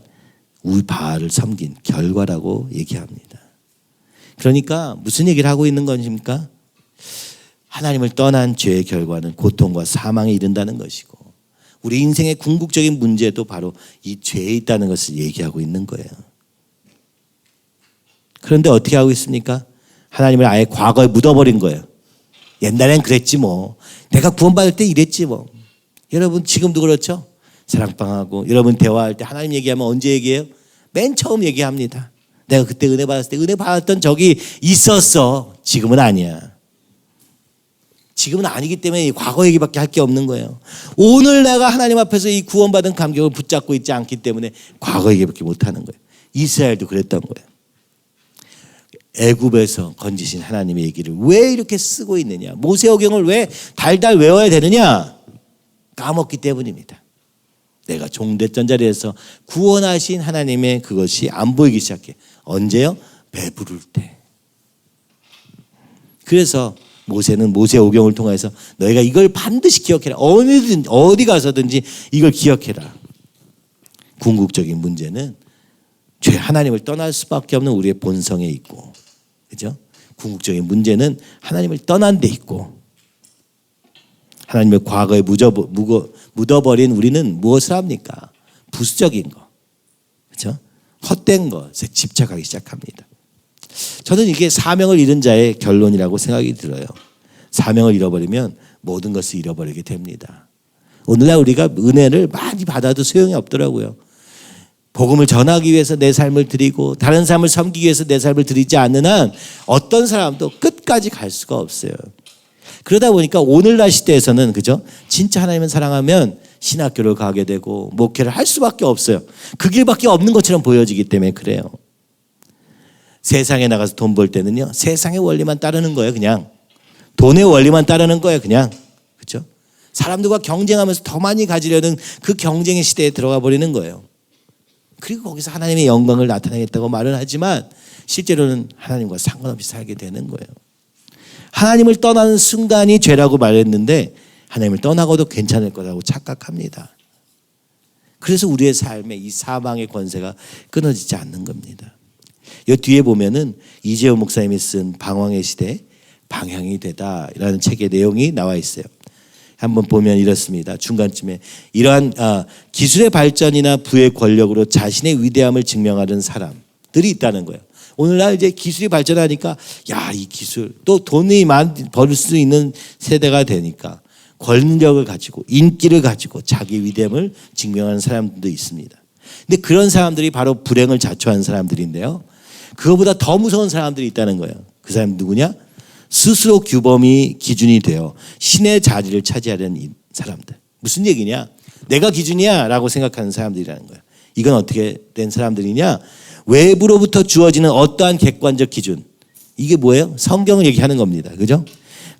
A: 우리 바알을 섬긴 결과라고 얘기합니다. 그러니까 무슨 얘기를 하고 있는 것입니까? 하나님을 떠난 죄의 결과는 고통과 사망에 이른다는 것이고 우리 인생의 궁극적인 문제도 바로 이 죄에 있다는 것을 얘기하고 있는 거예요. 그런데 어떻게 하고 있습니까? 하나님을 아예 과거에 묻어버린 거예요. 옛날엔 그랬지 뭐. 내가 구원받을 때 이랬지 뭐. 여러분 지금도 그렇죠? 사랑방하고 여러분 대화할 때 하나님 얘기하면 언제 얘기해요? 맨 처음 얘기합니다. 내가 그때 은혜 받았을 때 은혜 받았던 적이 있었어. 지금은 아니야. 지금은 아니기 때문에 과거 얘기밖에 할 게 없는 거예요. 오늘 내가 하나님 앞에서 이 구원받은 감격을 붙잡고 있지 않기 때문에 과거 얘기밖에 못하는 거예요. 이스라엘도 그랬던 거예요. 애굽에서 건지신 하나님의 얘기를 왜 이렇게 쓰고 있느냐? 모세오경을 왜 달달 외워야 되느냐? 까먹기 때문입니다. 내가 종됐던 자리에서 구원하신 하나님의 그것이 안 보이기 시작해. 언제요? 배부를 때. 그래서 모세는 모세오경을 통해서 너희가 이걸 반드시 기억해라. 어디 가서든지 이걸 기억해라. 궁극적인 문제는 죄 하나님을 떠날 수밖에 없는 우리의 본성에 있고, 그죠? 궁극적인 문제는 하나님을 떠난 데 있고, 하나님의 과거에 묻어버린 우리는 무엇을 합니까? 부수적인 거, 그죠? 헛된 것에 집착하기 시작합니다. 저는 이게 사명을 잃은 자의 결론이라고 생각이 들어요. 사명을 잃어버리면 모든 것을 잃어버리게 됩니다. 오늘날 우리가 은혜를 많이 받아도 소용이 없더라고요. 복음을 전하기 위해서 내 삶을 드리고 다른 사람을 섬기기 위해서 내 삶을 드리지 않는 한 어떤 사람도 끝까지 갈 수가 없어요. 그러다 보니까 오늘날 시대에서는, 그죠? 진짜 하나님을 사랑하면 신학교를 가게 되고 목회를 할 수밖에 없어요. 그 길밖에 없는 것처럼 보여지기 때문에 그래요. 세상에 나가서 돈 벌 때는요, 세상의 원리만 따르는 거예요. 그냥 돈의 원리만 따르는 거예요. 그냥, 그렇죠? 사람들과 경쟁하면서 더 많이 가지려는 그 경쟁의 시대에 들어가 버리는 거예요. 그리고 거기서 하나님의 영광을 나타내겠다고 말은 하지만 실제로는 하나님과 상관없이 살게 되는 거예요. 하나님을 떠나는 순간이 죄라고 말했는데 하나님을 떠나고도 괜찮을 거라고 착각합니다. 그래서 우리의 삶에 이 사망의 권세가 끊어지지 않는 겁니다. 이 뒤에 보면은 이재호 목사님이 쓴 방황의 시대 방향이 되다라는 책의 내용이 나와 있어요. 한번 보면 이렇습니다. 중간쯤에 이러한 기술의 발전이나 부의 권력으로 자신의 위대함을 증명하는 사람들이 있다는 거예요. 오늘날 이제 기술이 발전하니까 이 기술 또 돈이 많이 벌 수 있는 세대가 되니까 권력을 가지고 인기를 가지고 자기 위대함을 증명하는 사람들도 있습니다. 근데 그런 사람들이 바로 불행을 자초하는 사람들인데요. 그거보다 더 무서운 사람들이 있다는 거예요. 그 사람이 누구냐? 스스로 규범이 기준이 되어 신의 자리를 차지하려는 사람들. 무슨 얘기냐? 내가 기준이야 라고 생각하는 사람들이라는 거예요. 이건 어떻게 된 사람들이냐? 외부로부터 주어지는 어떠한 객관적 기준. 이게 뭐예요? 성경을 얘기하는 겁니다. 그죠?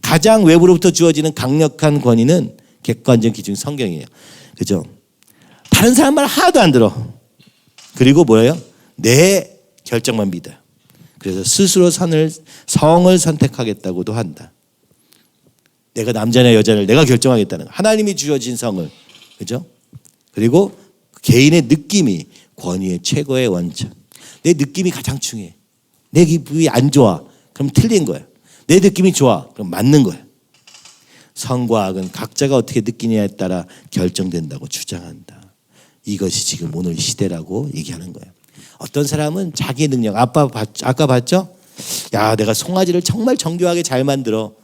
A: 가장 외부로부터 주어지는 강력한 권위는 객관적 기준 성경이에요. 그죠? 다른 사람 말 하나도 안 들어. 그리고 뭐예요? 내 결정만 믿어요. 그래서 스스로 성을 선택하겠다고도 한다. 내가 남자냐 여자냐 내가 결정하겠다는 거. 하나님이 주어진 성을. 그죠? 그리고 개인의 느낌이 권위의 최고의 원천. 내 느낌이 가장 중요해. 내 기분이 안 좋아. 그럼 틀린 거야. 내 느낌이 좋아. 그럼 맞는 거야. 선과 악은 각자가 어떻게 느끼냐에 따라 결정된다고 주장한다. 이것이 지금 오늘 시대라고 얘기하는 거예요. 어떤 사람은 자기 능력, 아까 봤죠? 야, 내가 송아지를 정말 정교하게 잘 만들어.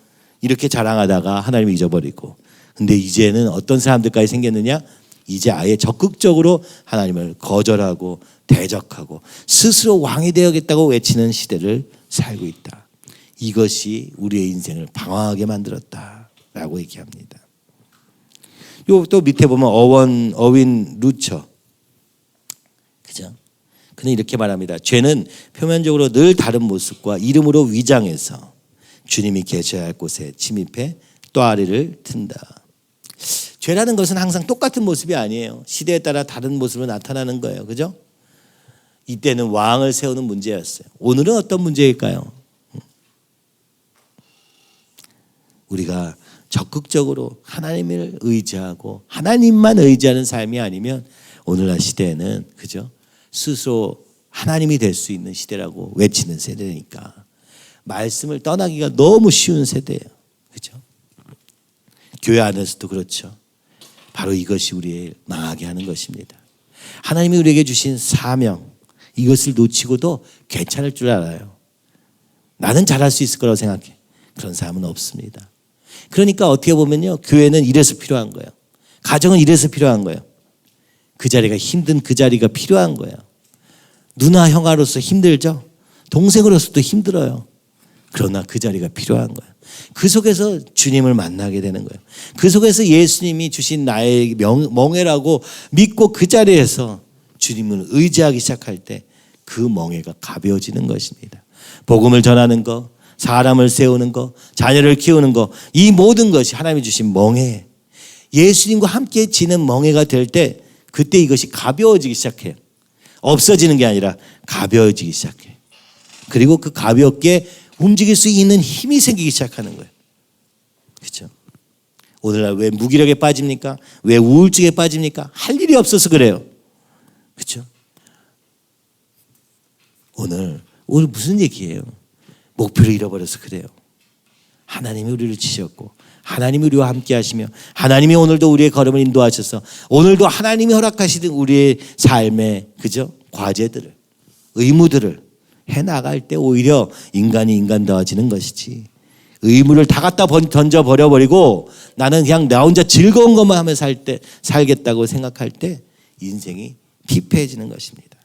A: 이렇게 자랑하다가 하나님을 잊어버리고. 근데 이제는 어떤 사람들까지 생겼느냐? 이제 아예 적극적으로 하나님을 거절하고 대적하고 스스로 왕이 되어야겠다고 외치는 시대를 살고 있다. 이것이 우리의 인생을 방황하게 만들었다라고 얘기합니다. 요 또 밑에 보면 어윈 루처. 그죠? 그는 이렇게 말합니다. 죄는 표면적으로 늘 다른 모습과 이름으로 위장해서 주님이 계셔야 할 곳에 침입해 또아리를 튼다. 죄라는 것은 항상 똑같은 모습이 아니에요. 시대에 따라 다른 모습으로 나타나는 거예요. 그죠? 이때는 왕을 세우는 문제였어요. 오늘은 어떤 문제일까요? 우리가 적극적으로 하나님을 의지하고 하나님만 의지하는 삶이 아니면 오늘날 시대에는, 그죠? 스스로 하나님이 될 수 있는 시대라고 외치는 세대니까 말씀을 떠나기가 너무 쉬운 세대예요. 그렇죠? 교회 안에서도 그렇죠. 바로 이것이 우리를 망하게 하는 것입니다. 하나님이 우리에게 주신 사명, 이것을 놓치고도 괜찮을 줄 알아요. 나는 잘할 수 있을 거라고 생각해. 그런 사람은 없습니다. 그러니까 어떻게 보면요, 교회는 이래서 필요한 거예요. 가정은 이래서 필요한 거예요. 그 자리가 힘든 그 자리가 필요한 거예요. 누나 형아로서 힘들죠. 동생으로서도 힘들어요. 그러나 그 자리가 필요한 거예요. 그 속에서 주님을 만나게 되는 거예요. 그 속에서 예수님이 주신 나의 멍에라고 믿고 그 자리에서 주님을 의지하기 시작할 때 그 멍에가 가벼워지는 것입니다. 복음을 전하는 것, 사람을 세우는 것, 자녀를 키우는 것, 이 모든 것이 하나님이 주신 멍에, 예수님과 함께 지는 멍에가 될 때 그때 이것이 가벼워지기 시작해요. 없어지는 게 아니라 가벼워지기 시작해요. 그리고 그 가볍게 움직일 수 있는 힘이 생기기 시작하는 거예요. 그렇죠? 오늘날 왜 무기력에 빠집니까? 왜 우울증에 빠집니까? 할 일이 없어서 그래요. 그렇죠? 오늘 무슨 얘기예요? 목표를 잃어버려서 그래요. 하나님이 우리를 치셨고 하나님이 우리와 함께 하시며 하나님이 오늘도 우리의 걸음을 인도하셔서 오늘도 하나님이 허락하시는 우리의 삶의 그죠? 과제들을, 의무들을 해나갈 때 오히려 인간이 인간다워지는 것이지, 의무를 다 갖다 던져버려버리고 나는 그냥 나 혼자 즐거운 것만 하며 살겠다고 생각할 때 인생이 피폐해지는 것입니다.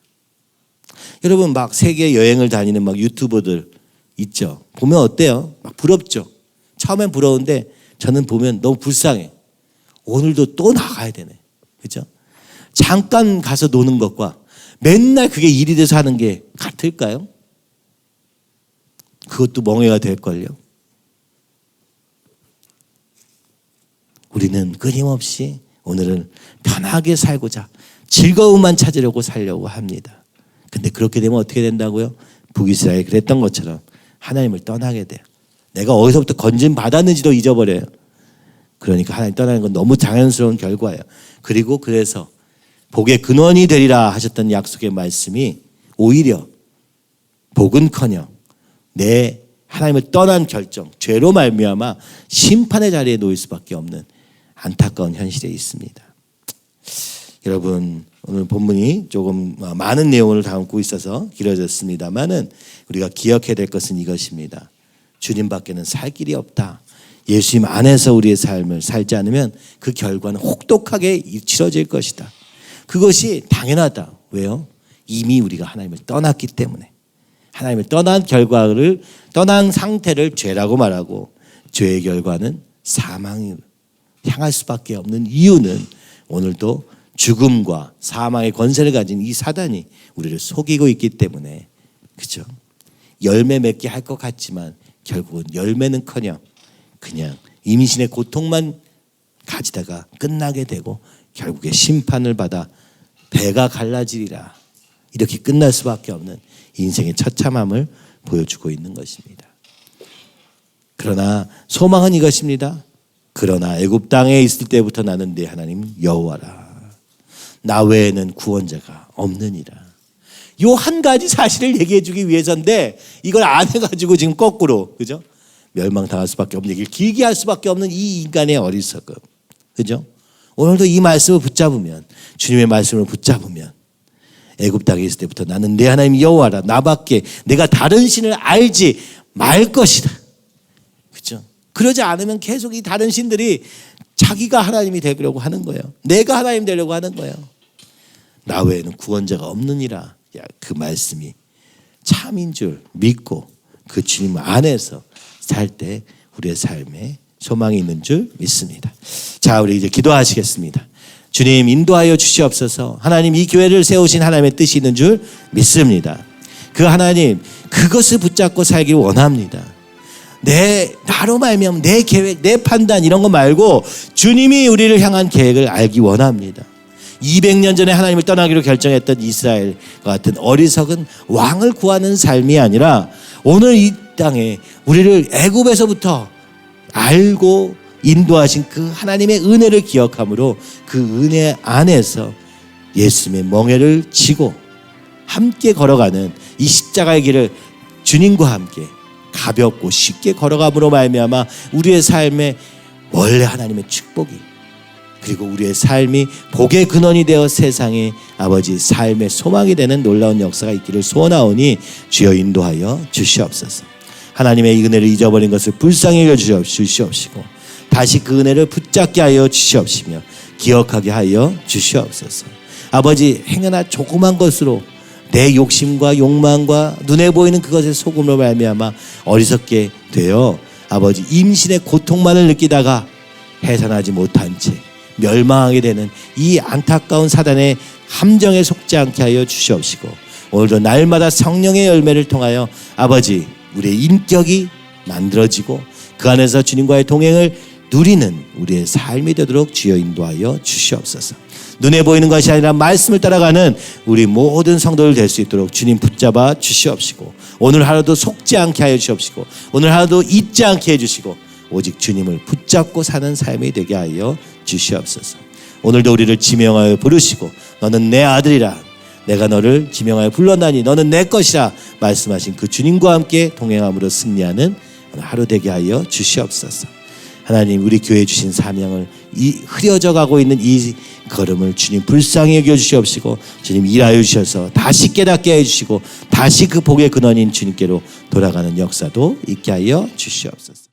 A: 여러분 막 세계 여행을 다니는 막 유튜버들 있죠. 보면 어때요? 막 부럽죠. 처음엔 부러운데 저는 보면 너무 불쌍해. 오늘도 또 나가야 되네. 그렇죠? 잠깐 가서 노는 것과 맨날 그게 일이 돼서 하는 게 같을까요? 그것도 멍해가 될걸요. 우리는 끊임없이 오늘은 편하게 살고자 즐거움만 찾으려고 살려고 합니다. 근데 그렇게 되면 어떻게 된다고요? 북이스라엘이 그랬던 것처럼 하나님을 떠나게 돼요. 내가 어디서부터 건진 받았는지도 잊어버려요. 그러니까 하나님 떠나는 건 너무 자연스러운 결과예요. 그리고 그래서 복의 근원이 되리라 하셨던 약속의 말씀이 오히려 복은커녕 내 하나님을 떠난 결정, 죄로 말미암아 심판의 자리에 놓일 수밖에 없는 안타까운 현실에 있습니다. 여러분 오늘 본문이 조금 많은 내용을 담고 있어서 길어졌습니다만은 우리가 기억해야 될 것은 이것입니다. 주님 밖에는 살 길이 없다. 예수님 안에서 우리의 삶을 살지 않으면 그 결과는 혹독하게 치러질 것이다. 그것이 당연하다. 왜요? 이미 우리가 하나님을 떠났기 때문에. 하나님을 떠난 상태를 죄라고 말하고 죄의 결과는 사망을 향할 수밖에 없는 이유는 오늘도 죽음과 사망의 권세를 가진 이 사단이 우리를 속이고 있기 때문에, 그렇죠? 열매 맺게 할 것 같지만 결국은 열매는커녕 그냥 임신의 고통만 가지다가 끝나게 되고 결국에 심판을 받아 배가 갈라지리라, 이렇게 끝날 수밖에 없는 인생의 처참함을 보여주고 있는 것입니다. 그러나 소망은 이것입니다. 그러나 애굽 땅에 있을 때부터 나는 네 하나님 여호와라. 나 외에는 구원자가 없느니라. 요 한 가지 사실을 얘기해 주기 위해서인데 이걸 안 해가지고 지금 거꾸로, 그죠? 멸망당할 수밖에 없는 얘기를 길게 할 수밖에 없는 이 인간의 어리석음, 그죠? 오늘도 이 말씀을 붙잡으면, 주님의 말씀을 붙잡으면 애굽 땅에 있을 때부터 나는 내 하나님 여호와라. 나밖에 내가 다른 신을 알지 말 것이다. 그렇죠? 그러지 않으면 계속 이 다른 신들이 자기가 하나님이 되려고 하는 거예요. 내가 하나님 되려고 하는 거예요. 나 외에는 구원자가 없느니라. 그 말씀이 참인 줄 믿고 그 주님 안에서 살 때 우리의 삶에 소망이 있는 줄 믿습니다. 자, 우리 이제 기도하시겠습니다. 주님 인도하여 주시옵소서. 하나님 이 교회를 세우신 하나님의 뜻이 있는 줄 믿습니다. 그 하나님 그것을 붙잡고 살길 원합니다. 나로 말미암아 내 계획, 내 판단 이런 거 말고 주님이 우리를 향한 계획을 알기 원합니다. 200년 전에 하나님을 떠나기로 결정했던 이스라엘과 같은 어리석은 왕을 구하는 삶이 아니라 오늘 이 땅에 우리를 애굽에서부터 알고 인도하신 그 하나님의 은혜를 기억함으로 그 은혜 안에서 예수님의 멍에를 지고 함께 걸어가는 이 십자가의 길을 주님과 함께 가볍고 쉽게 걸어감으로 말미암아 우리의 삶에 원래 하나님의 축복이, 그리고 우리의 삶이 복의 근원이 되어 세상에 아버지 삶의 소망이 되는 놀라운 역사가 있기를 소원하오니 주여 인도하여 주시옵소서. 하나님의 이 은혜를 잊어버린 것을 불쌍히 여겨 주시옵시고 다시 그 은혜를 붙잡게 하여 주시옵시며 기억하게 하여 주시옵소서. 아버지, 행여나 조그만 것으로 내 욕심과 욕망과 눈에 보이는 그것의 속음으로 말미암아 어리석게 되어 아버지 임신의 고통만을 느끼다가 해산하지 못한 채 멸망하게 되는 이 안타까운 사단의 함정에 속지 않게 하여 주시옵시고 오늘도 날마다 성령의 열매를 통하여 아버지 우리의 인격이 만들어지고 그 안에서 주님과의 동행을 누리는 우리의 삶이 되도록 주여 인도하여 주시옵소서. 눈에 보이는 것이 아니라 말씀을 따라가는 우리 모든 성도들 될 수 있도록 주님 붙잡아 주시옵시고 오늘 하루도 속지 않게 하여 주시옵시고 오늘 하루도 잊지 않게 해주시고 오직 주님을 붙잡고 사는 삶이 되게 하여 주시옵소서. 오늘도 우리를 지명하여 부르시고 너는 내 아들이라 내가 너를 지명하여 불렀나니 너는 내 것이라 말씀하신 그 주님과 함께 동행함으로 승리하는 하루 되게 하여 주시옵소서. 하나님, 우리 교회에 주신 사명을 이 흐려져 가고 있는 이 걸음을 주님 불쌍히 여겨 주시옵시고 주님 일하여 주셔서 다시 깨닫게 해주시고 다시 그 복의 근원인 주님께로 돌아가는 역사도 있게 하여 주시옵소서.